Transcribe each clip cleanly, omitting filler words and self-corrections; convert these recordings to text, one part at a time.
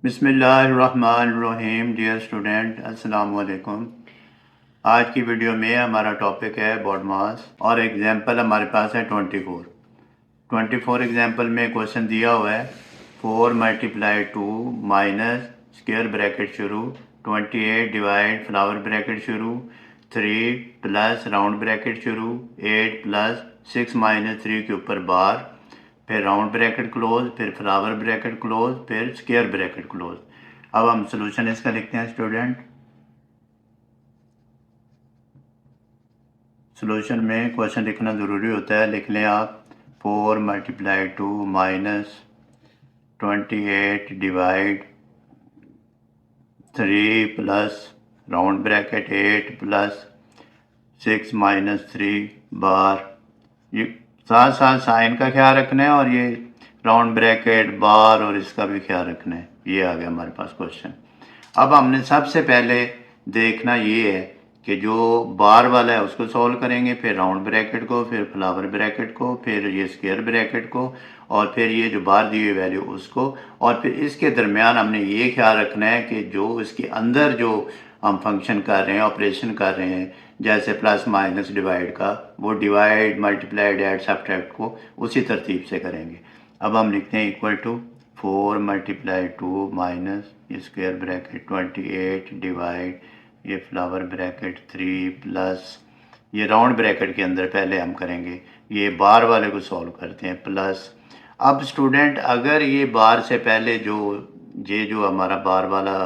बिस्मिल्लाहिर्रहमानिर्रहीम। Dear student, अस्सलाम वालेकुम। आज की वीडियो में हमारा टॉपिक है बॉड मास और एग्जांपल हमारे पास है 24 एग्जांपल में क्वेश्चन दिया हुआ है 4 मल्टीप्लाई 2 माइनस स्क्वायर ब्रैकेट शुरू 28 डिवाइड फ्लावर ब्रैकेट शुरू 3 प्लस राउंड ब्रैकेट शुरू 8 प्लस 6 माइनस 3 के ऊपर बार, फिर राउंड ब्रैकेट क्लोज, फिर फ्लावर ब्रैकेट क्लोज, फिर स्क्वायर ब्रैकेट क्लोज। अब हम सोल्यूशन इसका लिखते हैं स्टूडेंट। सोल्यूशन में क्वेश्चन लिखना ज़रूरी होता है, लिख लें आप 4 multiply 2 minus 28 divide 3 plus round bracket 8 plus 6 minus 3 बार। ये साथ साथ साइन का ख्याल रखना है और ये राउंड ब्रैकेट बार और इसका भी ख्याल रखना है। ये आ गया हमारे पास क्वेश्चन। अब हमने सबसे पहले देखना ये है कि जो बार वाला है उसको सॉल्व करेंगे, फिर राउंड ब्रैकेट को, फिर फ्लावर ब्रैकेट को, फिर ये स्क्वायर ब्रैकेट को, और फिर ये जो बार दी हुई वैल्यू उसको, और फिर इसके दरमियान हमने ये ख्याल रखना है कि जो इसके अंदर जो हम फंक्शन कर रहे हैं, ऑपरेशन कर रहे हैं, जैसे प्लस माइनस डिवाइड का, वो डिवाइड मल्टीप्लाइड ऐड सब्ट्रैक्ट को उसी तरतीब से करेंगे। अब हम लिखते हैं इक्वल टू 4 मल्टीप्लाई 2 माइनस ये स्क्वायर ब्रैकेट 28 डिवाइड ये फ्लावर ब्रैकेट 3 प्लस ये राउंड ब्रैकेट के अंदर पहले हम करेंगे, ये बार वाले को सॉल्व करते हैं, प्लस। अब स्टूडेंट अगर ये बार से पहले जो हमारा बार वाला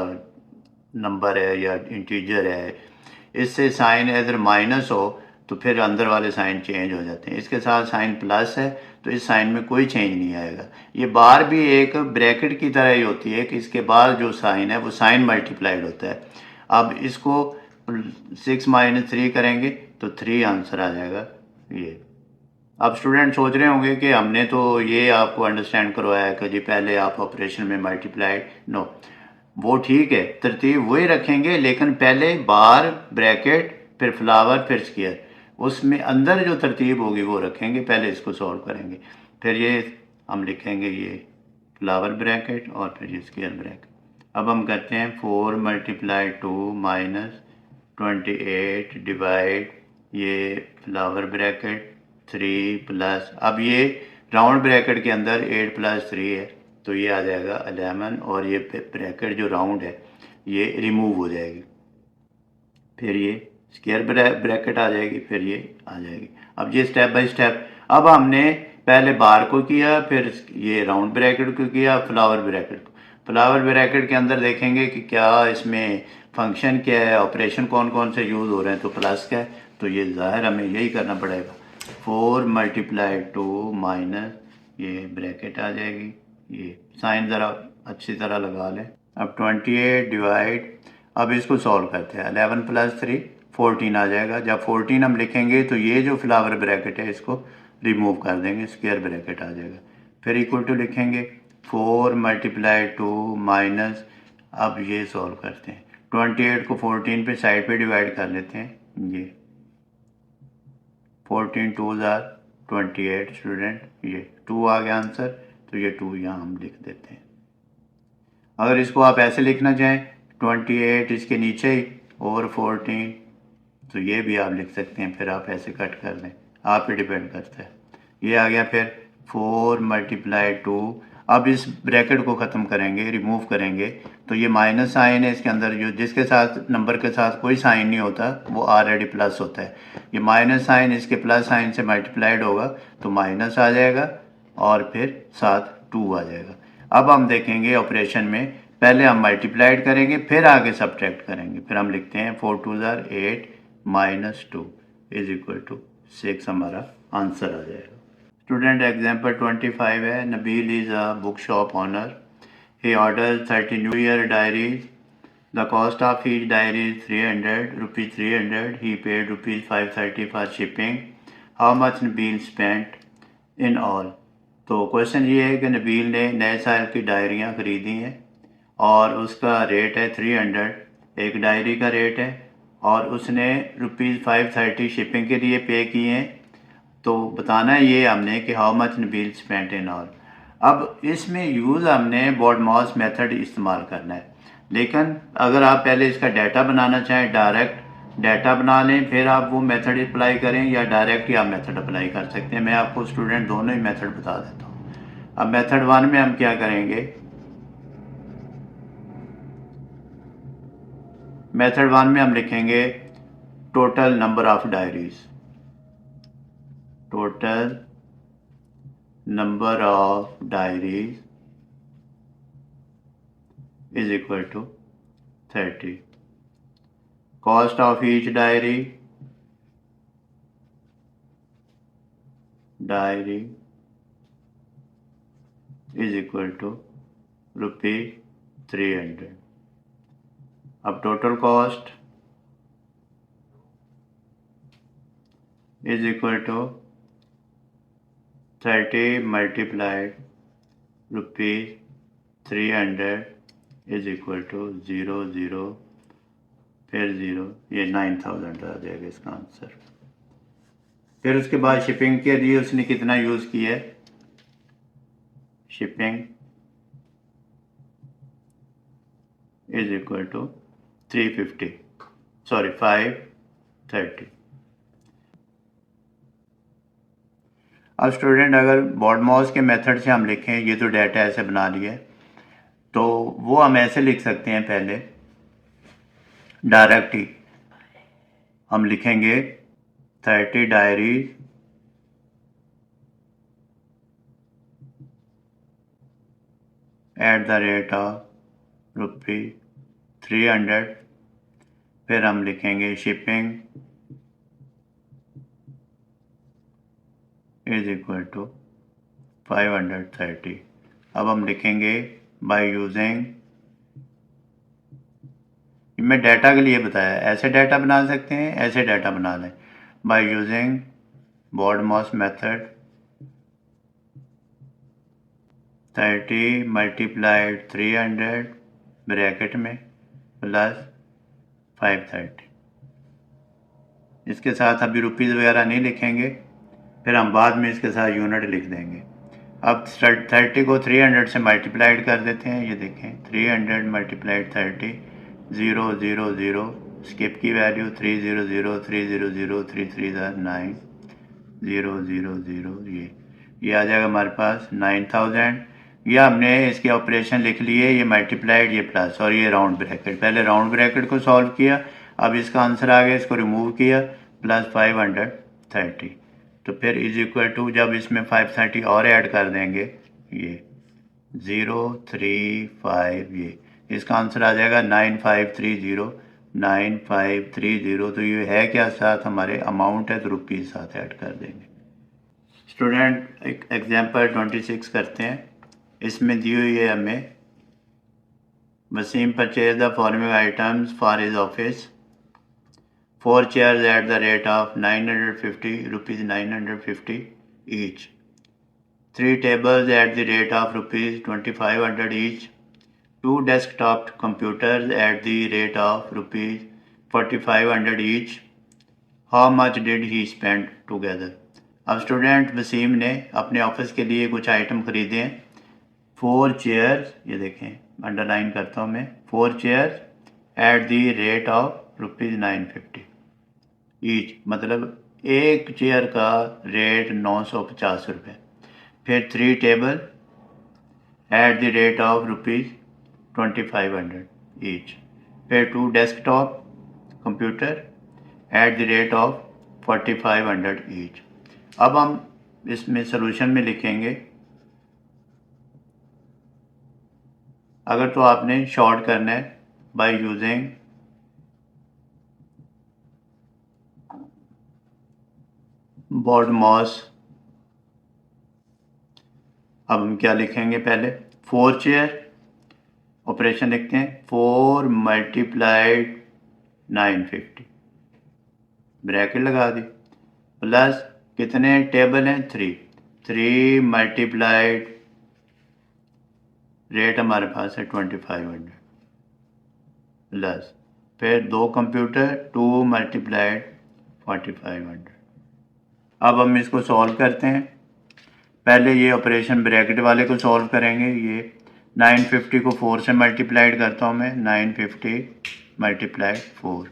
नंबर है या इंटीजर है, इससे साइन इधर माइनस हो तो फिर अंदर वाले साइन चेंज हो जाते हैं। इसके साथ साइन प्लस है तो इस साइन में कोई चेंज नहीं आएगा। ये बार भी एक ब्रैकेट की तरह ही होती है कि इसके बाद जो साइन है वो साइन मल्टीप्लाइड होता है। अब इसको 6 माइनस 3 करेंगे तो 3 आंसर आ जाएगा ये। अब स्टूडेंट सोच रहे होंगे कि हमने तो ये आपको अंडरस्टैंड करवाया है कि जी पहले आप ऑपरेशन में मल्टीप्लाइड, नो, वो ठीक है, तरतीब वही रखेंगे, लेकिन पहले बार ब्रैकेट फिर फ्लावर फिर स्क्वायर, उसमें अंदर जो तरतीब होगी वो रखेंगे, पहले इसको सॉल्व करेंगे, फिर ये हम लिखेंगे ये फ्लावर ब्रैकेट और फिर ये स्क्वायर ब्रैकेट। अब हम करते हैं 4 मल्टीप्लाई 2 माइनस 28 डिवाइड ये फ्लावर ब्रैकेट 3 प्लस, अब ये राउंड ब्रैकेट के अंदर 8 प्लस 3 है तो ये आ जाएगा 11, और ये ब्रैकेट जो राउंड है ये रिमूव हो जाएगी, फिर ये स्क्वायर ब्रैकेट आ जाएगी, फिर ये आ जाएगी। अब ये स्टेप बाय स्टेप, अब हमने पहले बार को किया, फिर ये राउंड ब्रैकेट को किया, फ्लावर ब्रैकेट को। फ्लावर ब्रैकेट के अंदर देखेंगे कि क्या इसमें फंक्शन क्या है, ऑपरेशन कौन कौन से यूज़ हो रहे हैं, तो प्लस का है तो ये ज़ाहिर हमें यही करना पड़ेगा। 4 मल्टीप्लाई 2 माइनस ये ब्रैकेट आ जाएगी, ये साइन ज़रा अच्छी तरह लगा लें। अब 28 डिवाइड, अब इसको सॉल्व करते हैं, 11 प्लस 3 14 आ जाएगा। जब 14 हम लिखेंगे तो ये जो फ्लावर ब्रैकेट है इसको रिमूव कर देंगे, स्क्वायर ब्रैकेट आ जाएगा। फिर इक्वल टू लिखेंगे 4 मल्टीप्लाई 2 माइनस, अब ये सॉल्व करते हैं, 28 को 14 पे साइड पे डिवाइड कर लेते हैं, ये 14 2 ज़ार 28 स्टूडेंट, ये 2 आ गया आंसर, तो ये 2 यहाँ हम लिख देते हैं। अगर इसको आप ऐसे लिखना चाहें 28 इसके नीचे ही और 14, तो ये भी आप लिख सकते हैं, फिर आप ऐसे कट कर दें, आप पे डिपेंड करता है। ये आ गया फिर 4 मल्टीप्लाई 2, अब इस ब्रैकेट को ख़त्म करेंगे, रिमूव करेंगे, तो ये माइनस साइन है इसके अंदर, जो जिसके साथ नंबर के साथ कोई साइन नहीं होता वो ऑलरेडी प्लस होता है। ये माइनस साइन इसके प्लस साइन से मल्टीप्लाइड होगा तो माइनस आ जाएगा और फिर साथ 2 आ जाएगा। अब हम देखेंगे ऑपरेशन में, पहले हम मल्टीप्लाइड करेंगे फिर आगे सब्ट्रैक्ट करेंगे, फिर हम लिखते हैं 4 2 ज़ार 8 माइनस 2 इज इक्वल टू 6, हमारा आंसर आ जाएगा। स्टूडेंट एग्जाम्पल 25 है, Nabeel is a book shop owner, he order 30 new year diaries, the cost of each diary is 300 rupees 300, he paid rupees 530 for shipping, how much Nabeel spent in all. तो question ये है कि नबील ने नए साल की डायरियाँ ख़रीदी हैं और उसका रेट है 300, एक डायरी का रेट है, और उसने रुपीज़ 530 शिपिंग के लिए पे किए हैं। तो बताना है ये हमने कि how much Nabeel spent in all. अब इसमें यूज़ हमने BODMAS मेथड इस्तेमाल करना है, लेकिन अगर आप पहले इसका डाटा बनाना चाहें, डायरेक्ट डाटा बना लें, फिर आप वो मेथड अप्लाई करें, या डायरेक्ट ही आप मेथड अप्लाई कर सकते हैं। मैं आपको स्टूडेंट दोनों ही मेथड बता देता हूँ। अब मेथड 1 में हम क्या करेंगे, मेथड 1 में हम लिखेंगे total number of diaries, total number of diaries is equal to 30. Cost of each diary is equal to रुपये 300. अब total cost is equal to 30 multiplied रुपये 300 is equal to 0 0 फिर 0, ये 9000 आ जाएगा इसका आंसर। फिर उसके बाद शिपिंग के लिए उसने कितना यूज़ किया है, shipping is equal to 350, sorry 530। अब स्टूडेंट अगर BODMAS के मेथड से हम लिखें, ये तो डाटा ऐसे बना लिया है, तो वो हम ऐसे लिख सकते हैं। पहले डायरेक्ट ही हम लिखेंगे 30 diaries at the rate of ₹300, फिर हम लिखेंगे शिपिंग इज इक्वल टू 530। अब हम लिखेंगे बाय यूजिंग, मैं डाटा के लिए बताया, ऐसे डाटा बना सकते हैं, ऐसे डाटा बना लें। By using BODMAS method 30 multiplied 300 bracket में प्लस 530। इसके साथ अभी रुपीज़ वगैरह नहीं लिखेंगे, फिर हम बाद में इसके साथ यूनिट लिख देंगे। अब 30 को 300 से मल्टीप्लाइड कर देते हैं, ये देखें 300 मल्टीप्लाइड 30, 0 0 0, स्किप की वैल्यू 300 300 3 3 9 0 0 0, ये आ जाएगा हमारे पास 9000। ये हमने इसके ऑपरेशन लिख लिए, ये मल्टीप्लाइड, ये प्लस, और ये राउंड ब्रैकेट। पहले राउंड ब्रैकेट को सॉल्व किया, अब इसका आंसर आ गया, इसको रिमूव किया, प्लस 530। तो फिर इज इक्वल टू, जब इसमें 530 और ऐड कर देंगे, ये 035, ये इसका आंसर आ जाएगा 9530, 9530। तो ये है क्या, साथ हमारे अमाउंट है, तो रुपीज़ साथ ऐड कर देंगे। स्टूडेंट एक एग्जाम्पल 26 करते हैं। इसमें दी हुई है हमें, Waseem purchase the following items for his office, 4 chairs at the rate of 950 rupees 950 each, 3 tables at the rate of rupees 2500 each, 2 desktop computers at the rate of rupees 4500 each. How much did he spend together? अब student Wasim ने अपने office के लिए कुछ item खरीदे हैं। 4 chairs, ये देखें अंडरलाइन करता हूँ मैं, 4 chairs at the rate of rupees 950 each, मतलब एक चेयर का रेट 950 रुपये। फिर 3 table at the rate of rupees 2500 each, फिर 2 desktop computer at the rate of 4500 each. अब हम इसमें सॉल्यूशन में लिखेंगे, अगर तो आपने शॉर्ट करना है बाय यूजिंग BODMAS। अब हम क्या लिखेंगे, पहले 4 चेयर, ऑपरेशन लिखते हैं 4 मल्टीप्लाइड 950, ब्रैकेट लगा दी, प्लस कितने टेबल हैं, 3 मल्टीप्लाइड, रेट हमारे पास है 2500, प्लस फिर 2 कंप्यूटर, 2 मल्टीप्लाइड 4500। अब हम इसको सॉल्व करते हैं। पहले ये ऑपरेशन ब्रैकेट वाले को सॉल्व करेंगे। ये 950 को 4 से मल्टीप्लाइड करता हूँ मैं, 950 मल्टीप्लाइड 4,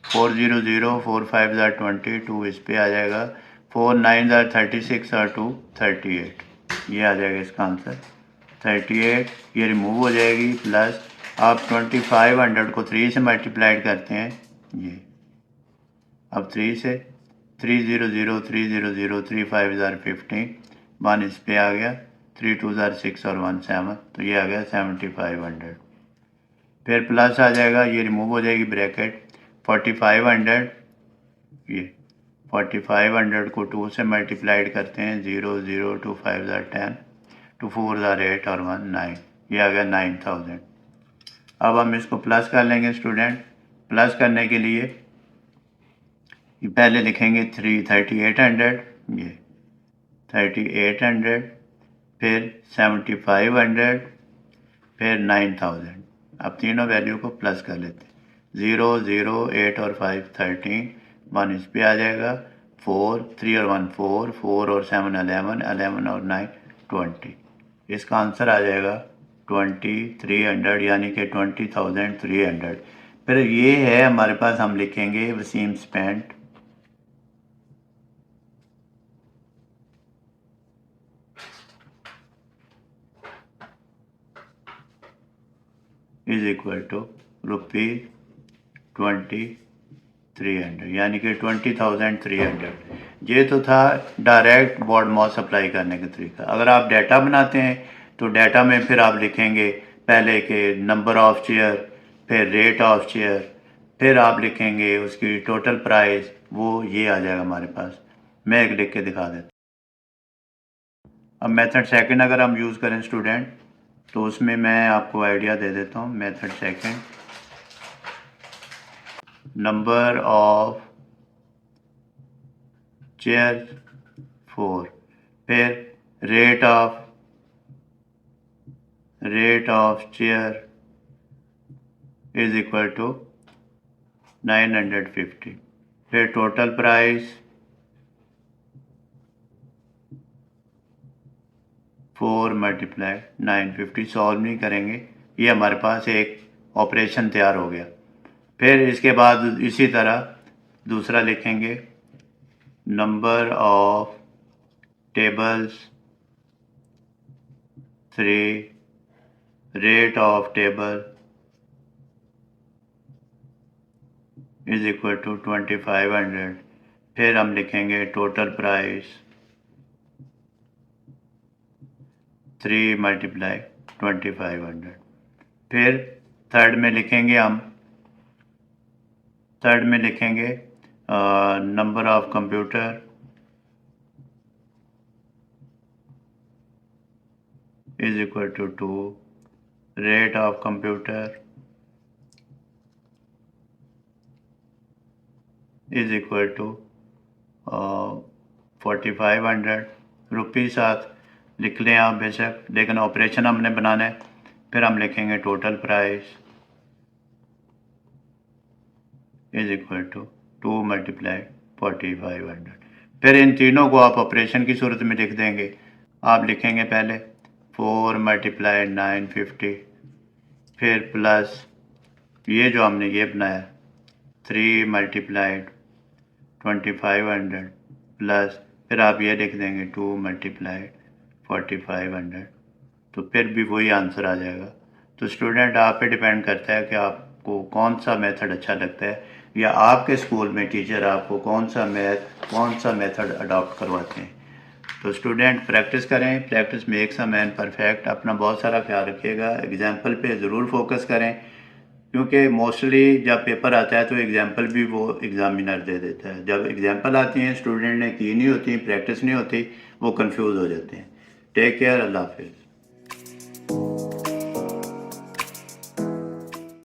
400, 4 5 20, 2 इस पे आ जाएगा, 4 9 36 और 2 38, ये आ जाएगा इसका आंसर 38। ये रिमूव हो जाएगी, प्लस आप 2500 को 3 से मल्टीप्लाइड करते हैं, ये अब 3 से 300, 300, 3 5 15, 1 इस पे आ गया, 3 2 6 और 1 7, तो ये आ गया 7500। फिर प्लस आ जाएगा, ये रिमूव हो जाएगी ब्रैकेट, 4500, ये 4500 को 2 से मल्टीप्लाइड करते हैं, 0 0 2 5 10, 2 4 8 और 1 9, ये आ गया 9000। अब हम इसको प्लस कर लेंगे स्टूडेंट। प्लस करने के लिए ये पहले लिखेंगे 3800, ये 3800, फिर 7500, फिर 9000। अब तीनों वैल्यू को प्लस कर लेते हैं, 0 0 8 और 5 13, 1 इस पे आ जाएगा, 4 3 और 1 4, 4 और 7 11, 11 और 9 20, इसका आंसर आ जाएगा 2300, यानी कि 20,300। फिर ये है हमारे पास, हम लिखेंगे Waseem spent is equal to ₹2300, यानी कि 20,300। ये तो था डायरेक्ट बॉड मॉस अप्लाई करने का तरीका। अगर आप डाटा बनाते हैं तो डाटा में फिर आप लिखेंगे पहले के नंबर ऑफ चेयर, फिर रेट ऑफ चेयर, फिर आप लिखेंगे उसकी टोटल प्राइस, वो ये आ जाएगा हमारे पास। मैं एक लिख के दिखा देता हूँ। अब मेथड सेकंड अगर हम यूज़ करें स्टूडेंट, तो उसमें मैं आपको आइडिया दे देता हूँ। Method second, number of chair 4, फिर rate of chair is equal to 950, फिर टोटल प्राइस 4 मल्टीप्लाई 950, सॉल्व नहीं करेंगे, ये हमारे पास एक ऑपरेशन तैयार हो गया। फिर इसके बाद इसी तरह दूसरा लिखेंगे, number of tables 3, rate of table is equal to 2500, फिर हम लिखेंगे टोटल प्राइस 3 मल्टीप्लाई 2500। फिर थर्ड में लिखेंगे number of computer is equal to 2, rate of computer is equal to 4500 rupees. साथ लिख लें आप बेशक, लेकिन ऑपरेशन हमने बनाना है। फिर हम लिखेंगे total price is equal to 2 multiply 4500। फिर इन तीनों को आप ऑपरेशन की सूरत में लिख देंगे। आप लिखेंगे पहले 4 मल्टीप्लाई 950, फिर प्लस ये जो हमने ये बनाया 3 मल्टीप्लाइड 2500, प्लस फिर आप ये लिख देंगे 2 मल्टीप्लाइड 4500, तो फिर भी वही आंसर आ जाएगा। तो स्टूडेंट आप पे डिपेंड करता है कि आपको कौन सा मेथड अच्छा लगता है, या आपके स्कूल में टीचर आपको कौन सा मेथड अडॉप्ट करवाते हैं। तो स्टूडेंट प्रैक्टिस करें, practice makes a man perfect. अपना बहुत सारा ख्याल रखिएगा, एग्जाम्पल पे ज़रूर फोकस करें, क्योंकि मोस्टली जब पेपर आता है तो एग्जाम्पल भी वो एग्जामिनर दे देता है। जब एग्जाम्पल आती हैं, स्टूडेंट ने की नहीं होती, प्रैक्टिस नहीं होती, वो कंफ्यूज हो जाते हैं। टेक केयर, अल्लाह हाफिज़।